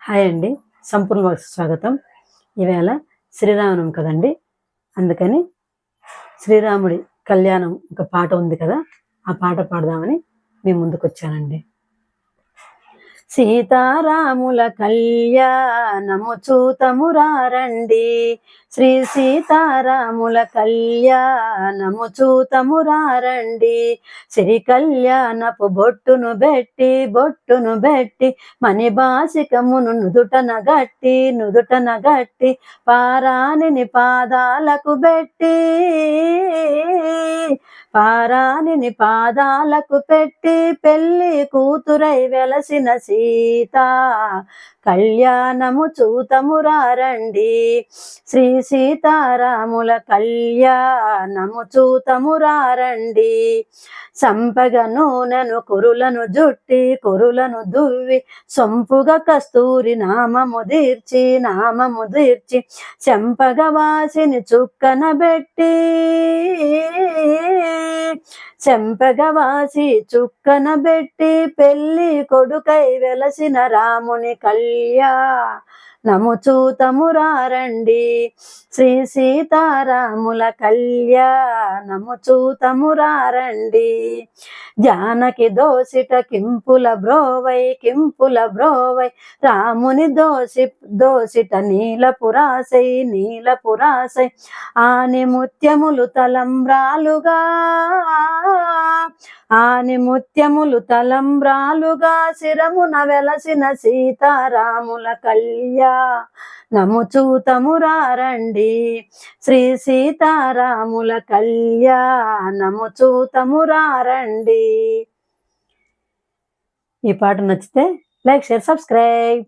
Hi అండి. సంపూర్ణ wax స్వాగతం. ఈవేళ శ్రీరామనవమి కదండి. అందుకని శ్రీరాముడి కళ్యాణం ఒక పాట ఉంది కదా, ఆ పాట పాడదామని మీ ముందుకొచ్చానండి. సీతారాముల కళ్యాణము చూతమురారండి, శ్రీ సీతారాముల కళ్యాణము చూతమురారండి. శ్రీ కళ్యాణపు బొట్టును బెట్టి మణిబాసికమును నుదుటన గట్టి పారాణిని పాదాలకు పెట్టి పెళ్లి కూతురై వెలసిన సీత కళ్యాణము చూతమురారండి. శ్రీ సీతారాముల కళ్యాణము చూతమురారండి. సంపగ నూనెను కురులను దువ్వి సొంపుగా కస్తూరి నామము దీర్చి చెంపగ వాసిని చుక్కన బెట్టి పెళ్లి కొడుకై వెలసిన రాముని కళ్యాణము చూతమురారండి. శ్రీ సీతారాముల కళ్యాణము చూతమురారండి. జానకి దోసిట కింపుల బ్రోవై రాముని దోసిట నీలపురాసై ఆని ముత్యములు తలంబ్రాలుగా శిరమున వెలసిన సీతారాముల కళ్యాణము చూతమురారండి. శ్రీ సీతారాముల కళ్యాణము చూతమురారండి. ఈ పాట నచ్చితే లైక్, షేర్, సబ్స్క్రైబ్.